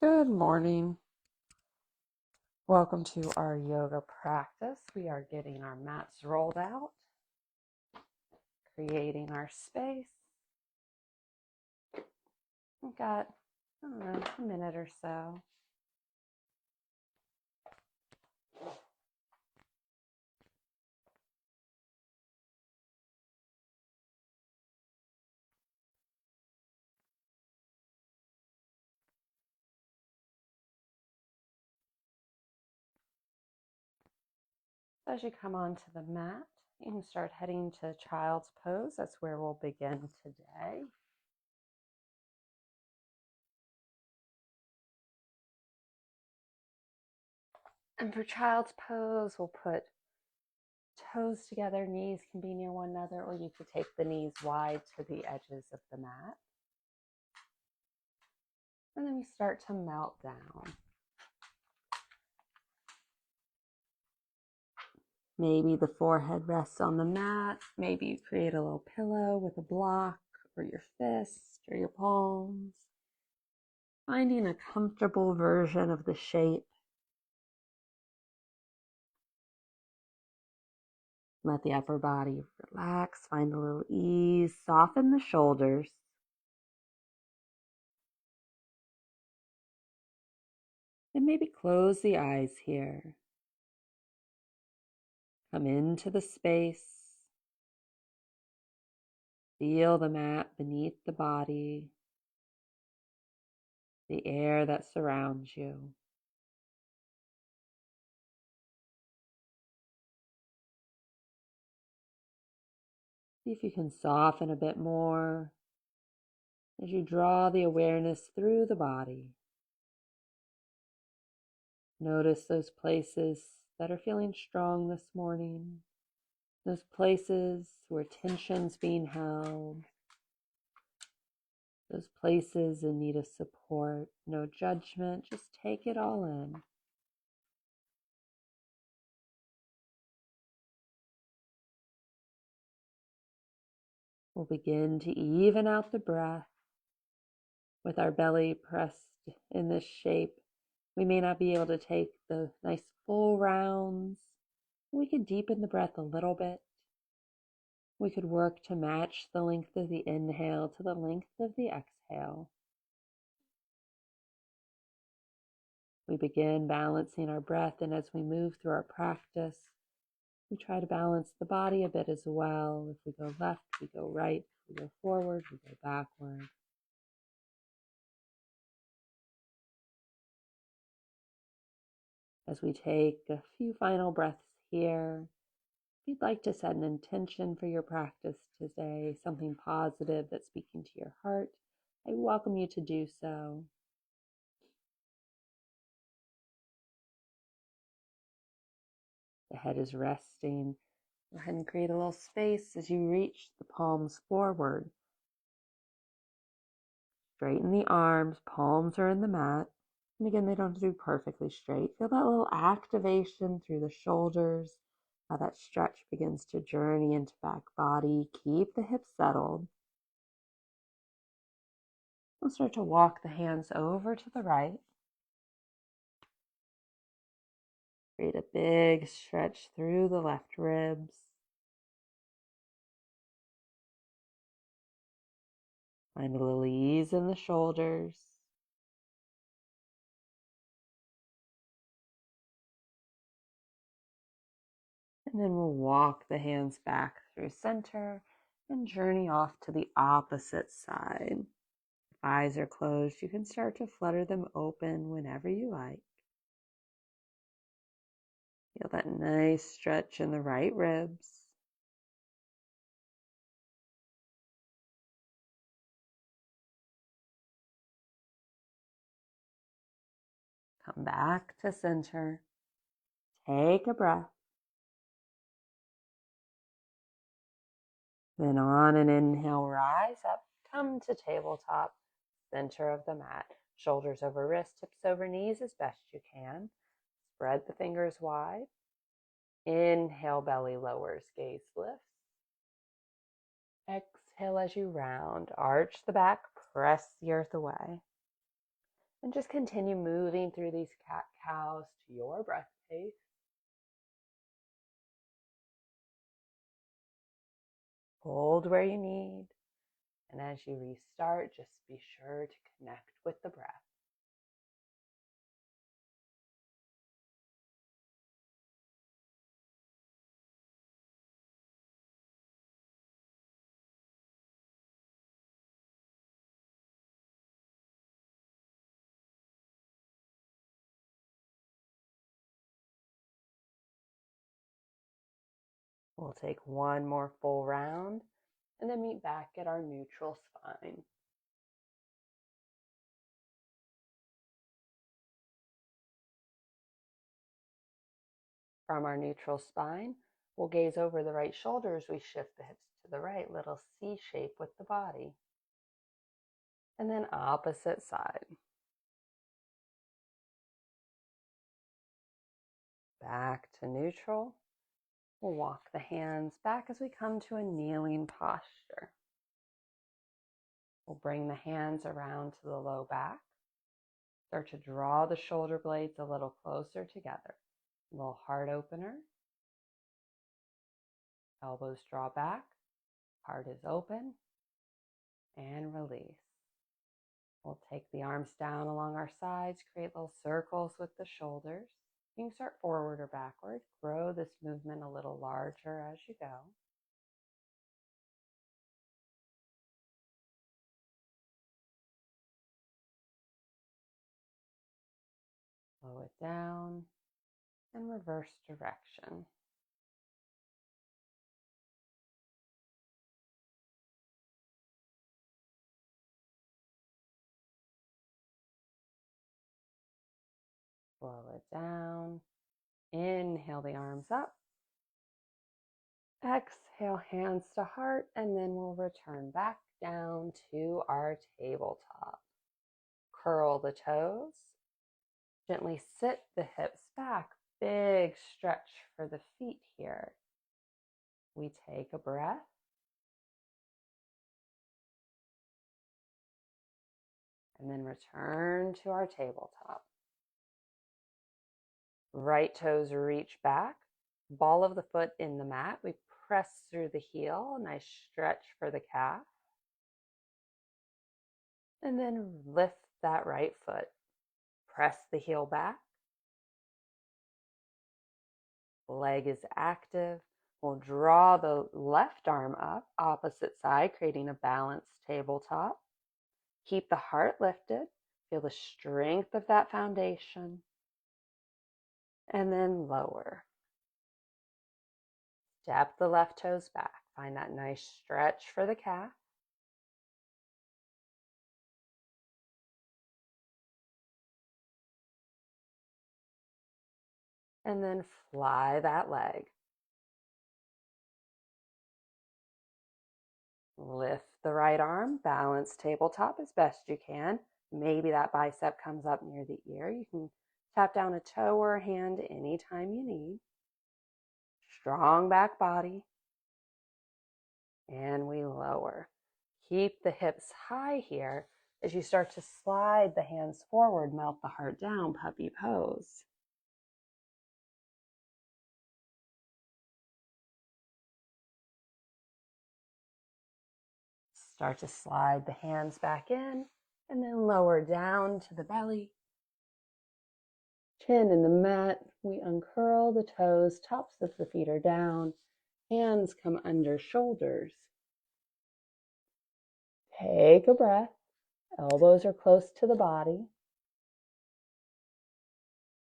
Good morning. Welcome to our yoga practice. We are getting our mats rolled out, creating our space. We've got, a minute or so. As you come onto the mat, you can start heading to child's pose. That's where we'll begin today. And for child's pose, we'll put toes together, knees can be near one another, or you could take the knees wide to the edges of the mat. And then we start to melt down. Maybe the forehead rests on the mat. Maybe you create a little pillow with a block or your fist or your palms. Finding a comfortable version of the shape. Let the upper body relax. Find a little ease. Soften the shoulders. And maybe close the eyes here. Come into the space. Feel the mat beneath the body. The air that surrounds you. See if you can soften a bit more as you draw the awareness through the body. Notice those places that are feeling strong this morning, those places where tension's being held, those places in need of support. No judgment, just take it all in. We'll begin to even out the breath with our belly pressed in this shape. We may not be able to take the nice full rounds. We could deepen the breath a little bit. We could work to match the length of the inhale to the length of the exhale. We begin balancing our breath, and as we move through our practice, we try to balance the body a bit as well. If we go left, we go right. If we go forward, we go backward. As we take a few final breaths here, if you'd like to set an intention for your practice today, something positive that's speaking to your heart, I welcome you to do so. The head is resting. Go ahead and create a little space as you reach the palms forward. Straighten the arms, palms are in the mat. And again, they don't have to do perfectly straight. Feel that little activation through the shoulders, how that stretch begins to journey into back body. Keep the hips settled. We'll start to walk the hands over to the right. Create a big stretch through the left ribs. Find a little ease in the shoulders. And then we'll walk the hands back through center and journey off to the opposite side. If eyes are closed, you can start to flutter them open whenever you like. Feel that nice stretch in the right ribs. Come back to center. Take a breath. Then on an inhale, rise up, come to tabletop, center of the mat. Shoulders over wrists, hips over knees as best you can. Spread the fingers wide. Inhale, belly lowers, gaze lifts. Exhale as you round, arch the back, press the earth away. And just continue moving through these cat-cows to your breath pace. Hold where you need. And as you restart, just be sure to connect with the breath. We'll take one more full round and then meet back at our neutral spine. From our neutral spine, we'll gaze over the right shoulder as we shift the hips to the right, little C shape with the body. And then opposite side. Back to neutral. We'll walk the hands back as we come to a kneeling posture. We'll bring the hands around to the low back. Start to draw the shoulder blades a little closer together. A little heart opener. Elbows draw back. Heart is open. And release. We'll take the arms down along our sides, create little circles with the shoulders. You can start forward or backward. Grow this movement a little larger as you go. Slow it down and reverse direction. Slow it down. Inhale the arms up. Exhale, hands to heart, and then we'll return back down to our tabletop. Curl the toes. Gently sit the hips back. Big stretch for the feet here. We take a breath. And then return to our tabletop. Right toes reach back. Ball of the foot in the mat. We press through the heel. Nice stretch for the calf. And then lift that right foot. Press the heel back. Leg is active. We'll draw the left arm up, opposite side, creating a balanced tabletop. Keep the heart lifted. Feel the strength of that foundation. And then lower. Step the left toes back. Find that nice stretch for the calf. And then fly that leg. Lift the right arm, balance tabletop as best you can. Maybe that bicep comes up near the ear. You can tap down a toe or a hand anytime you need. Strong back body. And we lower. Keep the hips high here as you start to slide the hands forward, melt the heart down, puppy pose. Start to slide the hands back in and then lower down to the belly. Chin in the mat. We uncurl the toes, tops of the feet are down. Hands come under shoulders. Take a breath. Elbows are close to the body.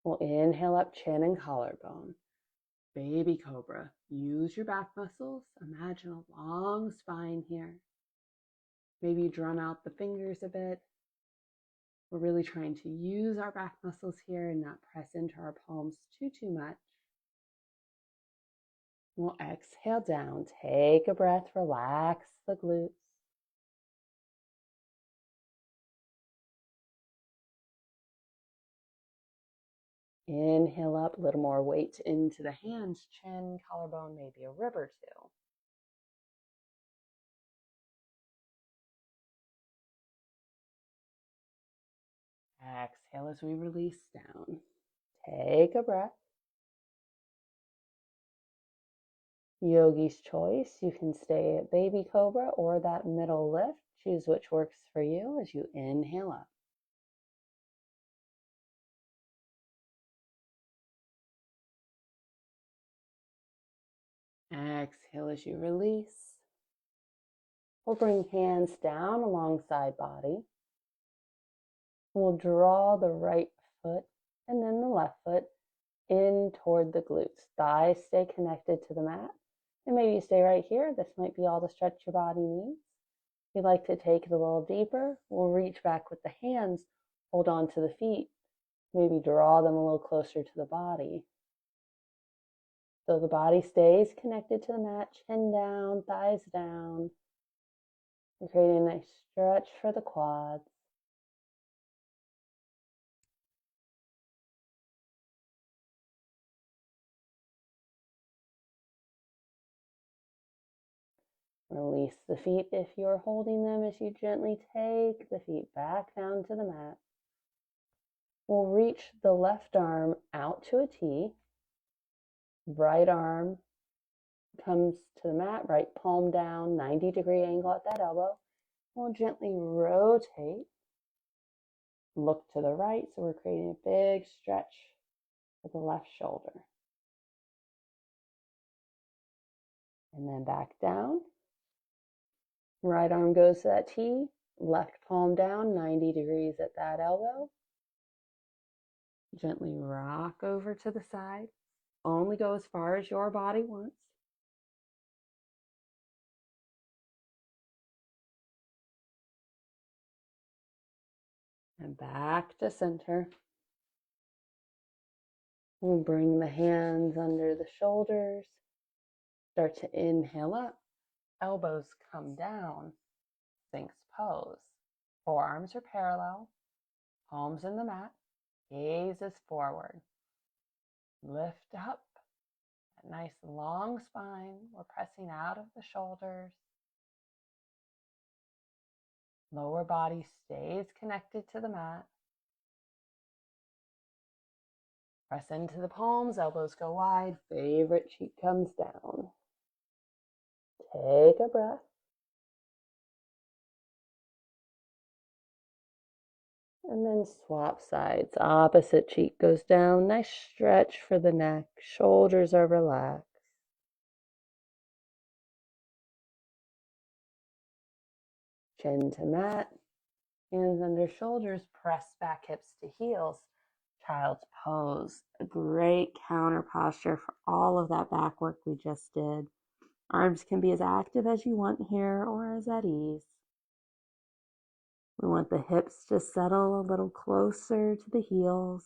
We'll inhale up, chin and collarbone. Baby cobra. Use your back muscles. Imagine a long spine here. Maybe drum out the fingers a bit. We're really trying to use our back muscles here and not press into our palms too much. We'll exhale down. Take a breath. Relax the glutes. Inhale up, a little more weight into the hands, chin, collarbone, maybe a rib or two. Exhale as we release down. Take a breath. Yogi's choice. You can stay at baby cobra or that middle lift. Choose which works for you as you inhale up. Exhale as you release. We'll bring hands down alongside body. We'll draw the right foot and then the left foot in toward the glutes. Thighs stay connected to the mat. And maybe you stay right here. This might be all the stretch your body needs. If you'd like to take it a little deeper, we'll reach back with the hands, hold on to the feet, maybe draw them a little closer to the body. So the body stays connected to the mat, chin down, thighs down. We're creating a nice stretch for the quads. Release the feet if you're holding them as you gently take the feet back down to the mat. We'll reach the left arm out to a T. Right arm comes to the mat, right palm down, 90-degree angle at that elbow. We'll gently rotate. Look to the right, so we're creating a big stretch for the left shoulder. And then back down. Right arm goes to that T, left palm down, 90 degrees at that elbow. Gently rock over to the side. Only go as far as your body wants. And back to center. We'll bring the hands under the shoulders. Start to inhale up. Elbows come down. Sphinx pose. Forearms are parallel. Palms in the mat. Gaze is forward. Lift up. A nice long spine. We're pressing out of the shoulders. Lower body stays connected to the mat. Press into the palms, elbows go wide, favorite cheek comes down. Take a breath. And then swap sides. Opposite cheek goes down. Nice stretch for the neck. Shoulders are relaxed. Chin to mat. Hands under shoulders. Press back hips to heels. Child's pose. A great counter posture for all of that back work we just did. Arms can be as active as you want here or as at ease. We want the hips to settle a little closer to the heels.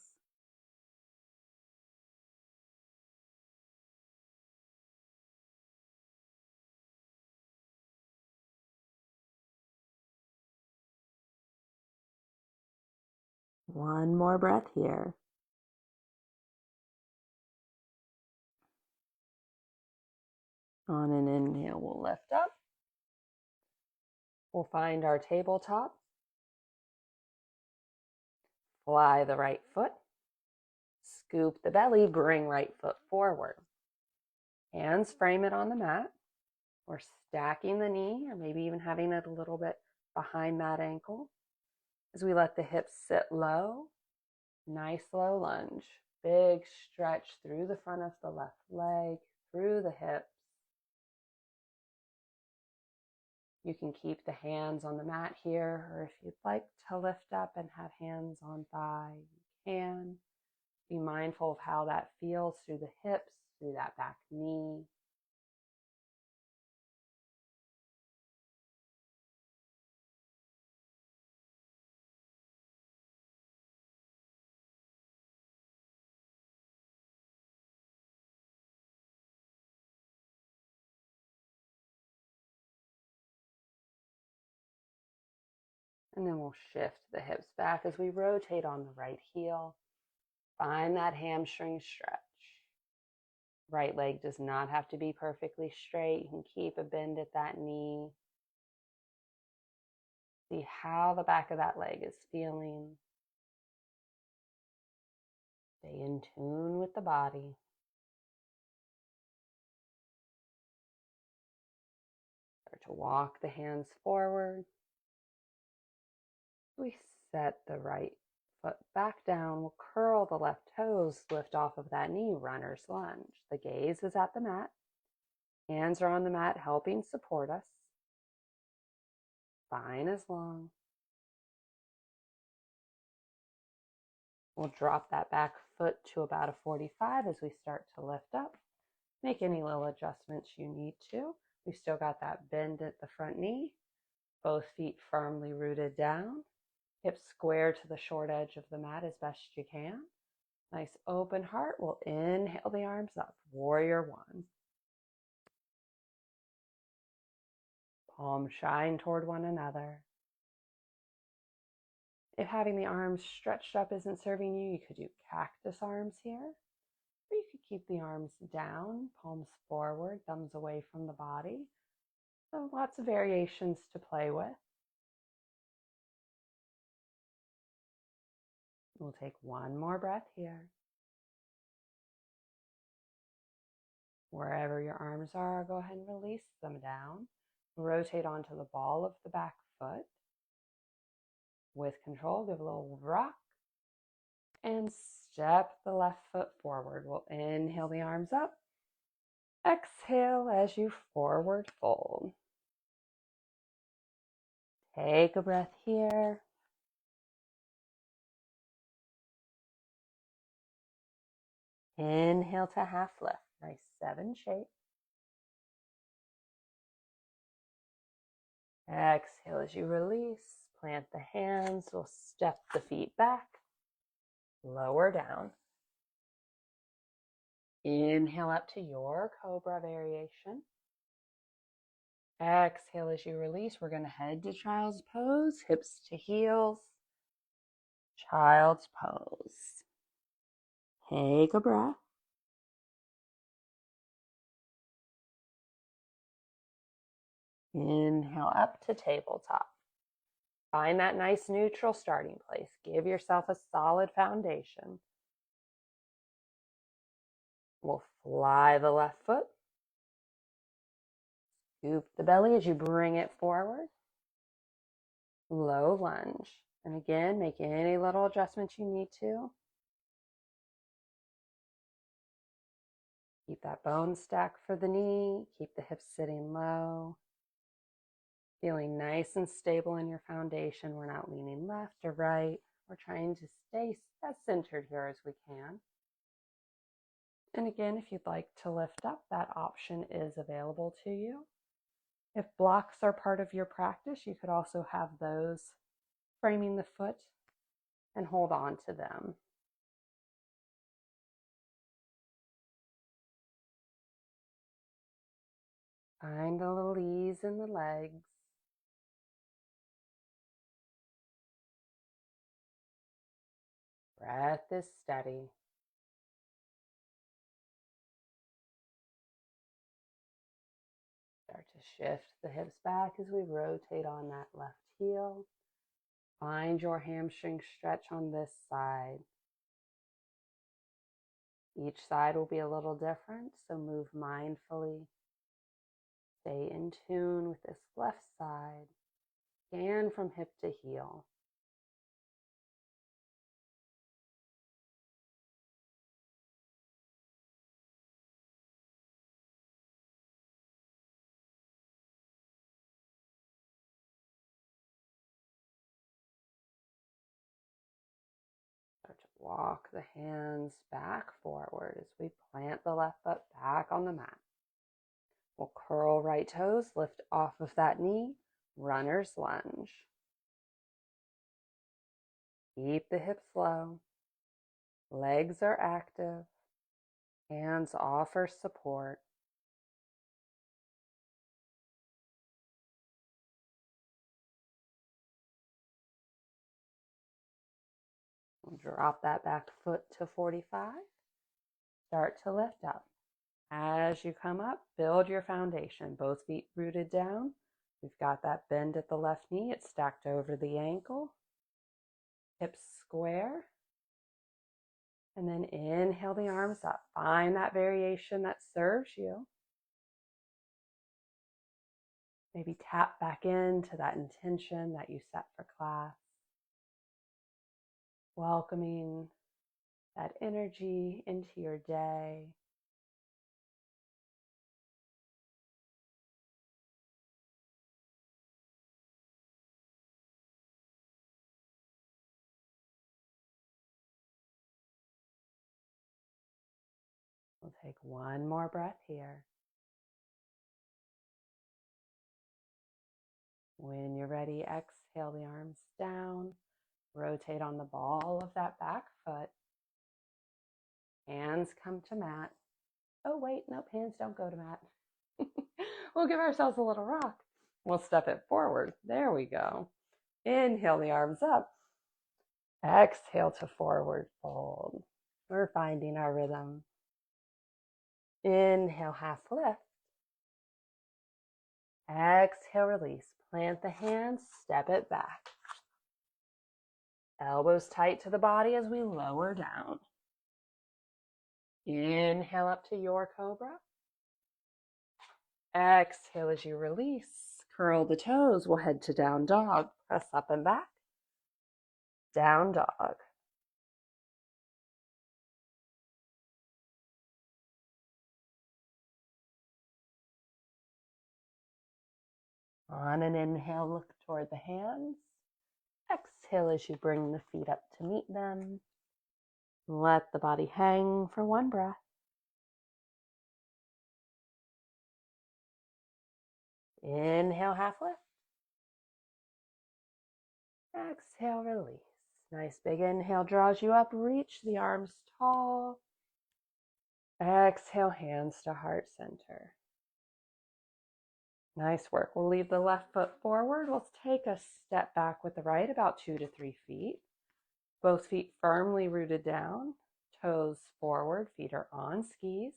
One more breath here. On an inhale, we'll lift up. We'll find our tabletop. Fly the right foot. Scoop the belly, bring right foot forward. Hands frame it on the mat. We're stacking the knee, or maybe even having it a little bit behind that ankle. As we let the hips sit low, nice low lunge. Big stretch through the front of the left leg, through the hips. You can keep the hands on the mat here, or if you'd like to lift up and have hands on thigh, you can. Be mindful of how that feels through the hips, through that back knee. And then we'll shift the hips back as we rotate on the right heel. Find that hamstring stretch. Right leg does not have to be perfectly straight. You can keep a bend at that knee. See how the back of that leg is feeling. Stay in tune with the body. Start to walk the hands forward. We set the right foot back down. We'll curl the left toes, lift off of that knee, runner's lunge. The gaze is at the mat. Hands are on the mat, helping support us. Spine is long. We'll drop that back foot to about a 45 as we start to lift up. Make any little adjustments you need to. We've still got that bend at the front knee. Both feet firmly rooted down. Hips square to the short edge of the mat as best you can. Nice open heart. We'll inhale the arms up. Warrior one. Palms shine toward one another. If having the arms stretched up isn't serving you, you could do cactus arms here. Or you could keep the arms down, palms forward, thumbs away from the body. So lots of variations to play with. We'll take one more breath here. Wherever your arms are, go ahead and release them down. Rotate onto the ball of the back foot. With control, give a little rock and step the left foot forward. We'll inhale the arms up. Exhale as you forward fold. Take a breath here. Inhale to half lift. Nice 7 shape. Exhale as you release. Plant the hands. We'll step the feet back. Lower down. Inhale up to your cobra variation. Exhale as you release. We're going to head to child's pose. Hips to heels. Child's pose. Take a breath. Inhale up to tabletop. Find that nice neutral starting place. Give yourself a solid foundation. We'll fly the left foot. Scoop the belly as you bring it forward. Low lunge. And again, make any little adjustments you need to. Keep that bone stack for the knee. Keep the hips sitting low. Feeling nice and stable in your foundation. We're not leaning left or right. We're trying to stay as centered here as we can. And again, if you'd like to lift up, that option is available to you. If blocks are part of your practice, you could also have those framing the foot and hold on to them. Find a little ease in the legs. Breath is steady. Start to shift the hips back as we rotate on that left heel. Find your hamstring stretch on this side. Each side will be a little different, so move mindfully. Stay in tune with this left side. Scan from hip to heel. Start to walk the hands back forward as we plant the left foot back on the mat. We'll curl right toes, lift off of that knee, runner's lunge. Keep the hips low. Legs are active. Hands offer support. We'll drop that back foot to 45. Start to lift up. As you come up, build your foundation. Both feet rooted down. We've got that bend at the left knee. It's stacked over the ankle. Hips square. And then inhale the arms up. Find that variation that serves you. Maybe tap back into that intention that you set for class. Welcoming that energy into your day. We'll take one more breath here. When you're ready, exhale the arms down. Rotate on the ball of that back foot. Hands come to mat. Oh, wait, nope, hands don't go to mat. We'll give ourselves a little rock. We'll step it forward. There we go. Inhale the arms up. Exhale to forward fold. We're finding our rhythm. Inhale, half lift. Exhale, release. Plant the hands, step it back. Elbows tight to the body as we lower down. Inhale up to your cobra. Exhale as you release. Curl the toes. We'll head to down dog. Press up and back. Down dog. On an inhale, look toward the hands. Exhale as you bring the feet up to meet them. Let the body hang for one breath. Inhale, half lift. Exhale, release. Nice big inhale draws you up. Reach the arms tall. Exhale, hands to heart center. Nice work. We'll leave the left foot forward. We'll take a step back with the right, about 2 to 3 feet. Both feet firmly rooted down. Toes forward. Feet are on skis.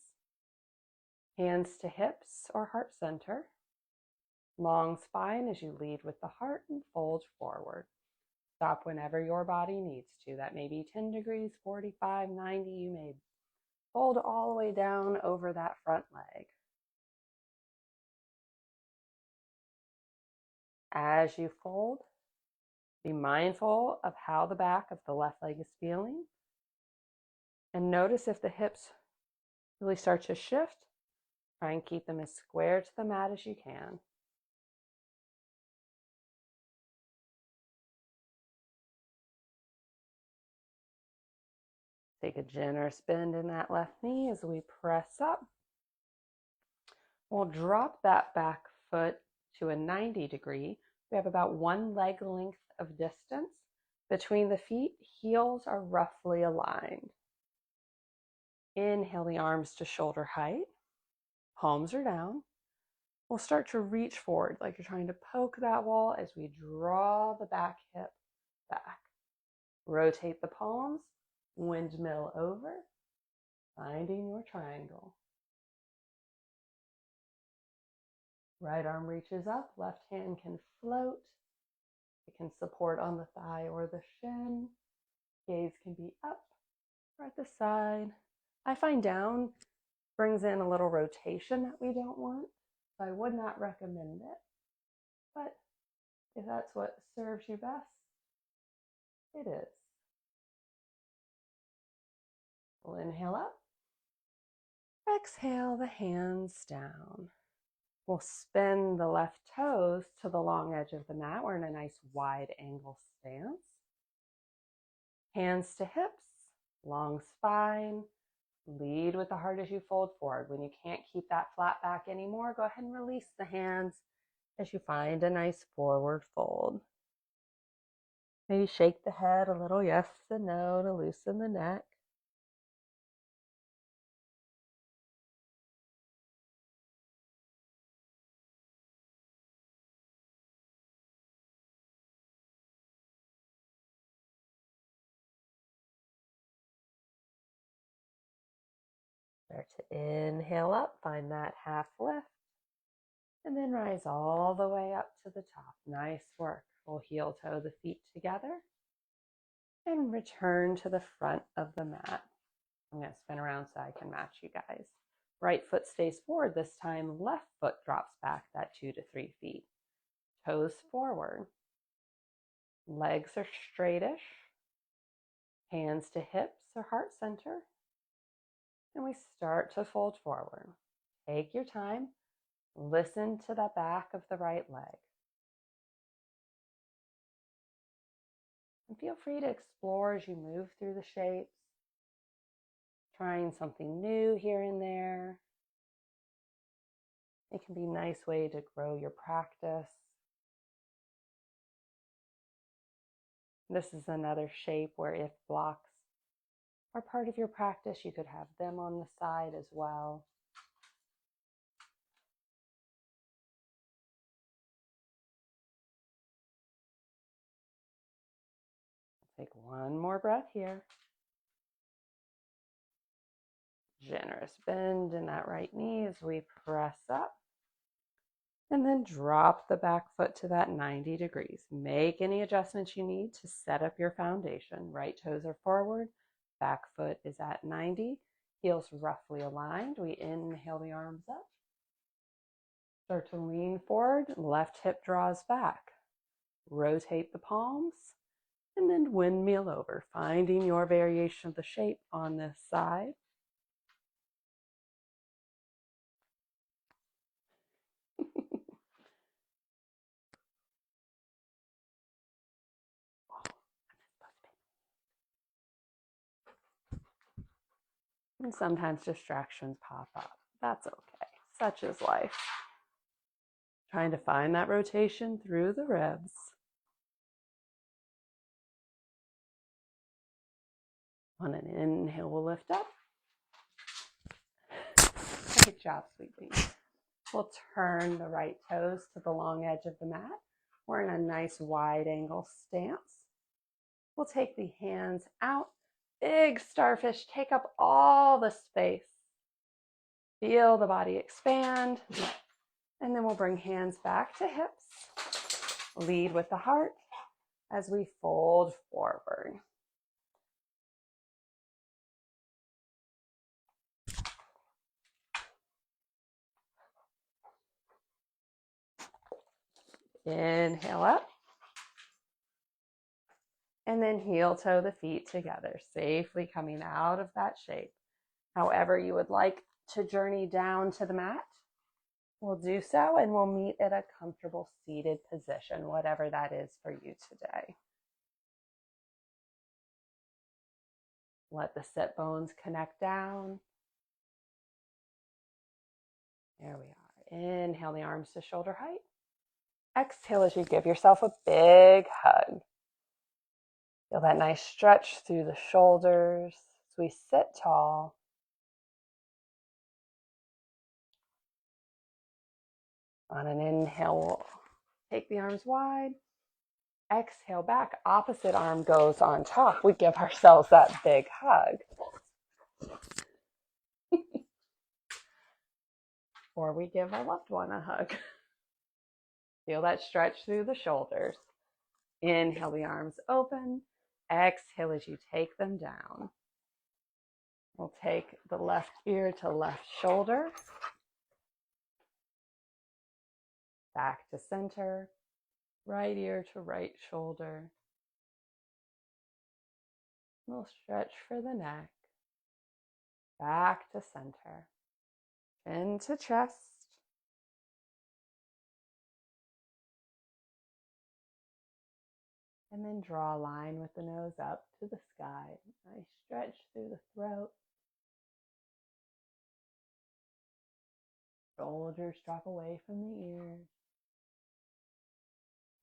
Hands to hips or heart center. Long spine as you lead with the heart and fold forward. Stop whenever your body needs to. That may be 10 degrees, 45, 90. You may fold all the way down over that front leg. As you fold, be mindful of how the back of the left leg is feeling. And notice if the hips really start to shift. Try and keep them as square to the mat as you can. Take a generous bend in that left knee as we press up. We'll drop that back foot to a 90 degree. We have about one leg length of distance between the feet. Heels are roughly aligned. Inhale the arms to shoulder height. Palms are down. We'll start to reach forward like you're trying to poke that wall as we draw the back hip back. Rotate the palms, windmill over, finding your triangle. Right arm reaches up, left hand can float. It can support on the thigh or the shin. Gaze can be up or at the side. I find down brings in a little rotation that we don't want, so I would not recommend it. But if that's what serves you best, it is. We'll inhale up. Exhale the hands down. We'll spin the left toes to the long edge of the mat. We're in a nice wide angle stance. Hands to hips, long spine. Lead with the heart as you fold forward. When you can't keep that flat back anymore, go ahead and release the hands as you find a nice forward fold. Maybe shake the head a little yes and no to loosen the neck. Start to inhale up, find that half lift, and then rise all the way up to the top. Nice work. We'll heel toe the feet together and return to the front of the mat. I'm going to spin around so I can match you guys. Right foot stays forward this time. Left foot drops back that 2 to 3 feet. Toes forward. Legs are straightish. Hands to hips or heart center. And we start to fold forward. Take your time. Listen to the back of the right leg. And feel free to explore as you move through the shapes. Trying something new here and there. It can be a nice way to grow your practice. This is another shape where if blocks are part of your practice, you could have them on the side as well. Take one more breath here. Generous bend in that right knee as we press up. And then drop the back foot to that 90 degrees. Make any adjustments you need to set up your foundation. Right toes are forward, back foot is at 90, heels roughly aligned. We inhale the arms up. Start to lean forward, left hip draws back. Rotate the palms, and then windmill over, finding your variation of the shape on this side. And sometimes distractions pop up. That's okay. Such is life. Trying to find that rotation through the ribs. On an inhale, we'll lift up. Good job, sweetie. We'll turn the right toes to the long edge of the mat. We're in a nice wide angle stance. We'll take the hands out. Big starfish, take up all the space. Feel the body expand. And then we'll bring hands back to hips. Lead with the heart as we fold forward. Inhale up. And then heel toe the feet together, safely coming out of that shape. However you would like to journey down to the mat, we'll do so, and we'll meet at a comfortable seated position, whatever that is for you today. Let the sit bones connect down. There we are. Inhale the arms to shoulder height. Exhale as you give yourself a big hug. Feel that nice stretch through the shoulders as we sit tall. On an inhale, we'll take the arms wide. Exhale back, opposite arm goes on top. We give ourselves that big hug. Or we give our loved one a hug. Feel that stretch through the shoulders. Inhale the arms open. Exhale as you take them down. We'll take the left ear to left shoulder. Back to center. Right ear to right shoulder. We'll stretch for the neck. Back to center. Chin to chest. And then draw a line with the nose up to the sky. Nice stretch through the throat. Shoulders drop away from the ears.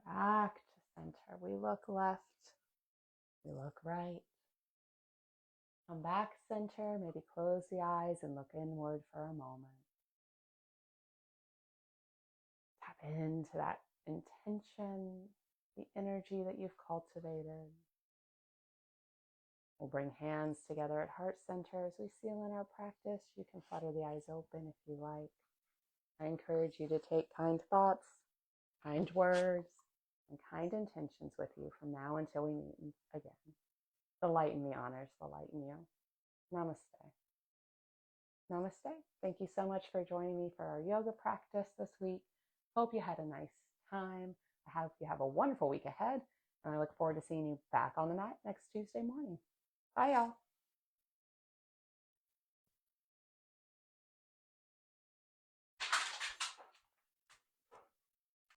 Back to center. We look left. We look right. Come back center. Maybe close the eyes and look inward for a moment. Tap into that intention, the energy that you've cultivated. We'll bring hands together at heart center as we seal in our practice. You can flutter the eyes open if you like. I encourage you to take kind thoughts, kind words, and kind intentions with you from now until we meet again. The light in me honors the light in you. Namaste. Namaste. Thank you so much for joining me for our yoga practice this week. Hope you had a nice time. I hope you have a wonderful week ahead. And I look forward to seeing you back on the mat next Tuesday morning. Bye, y'all.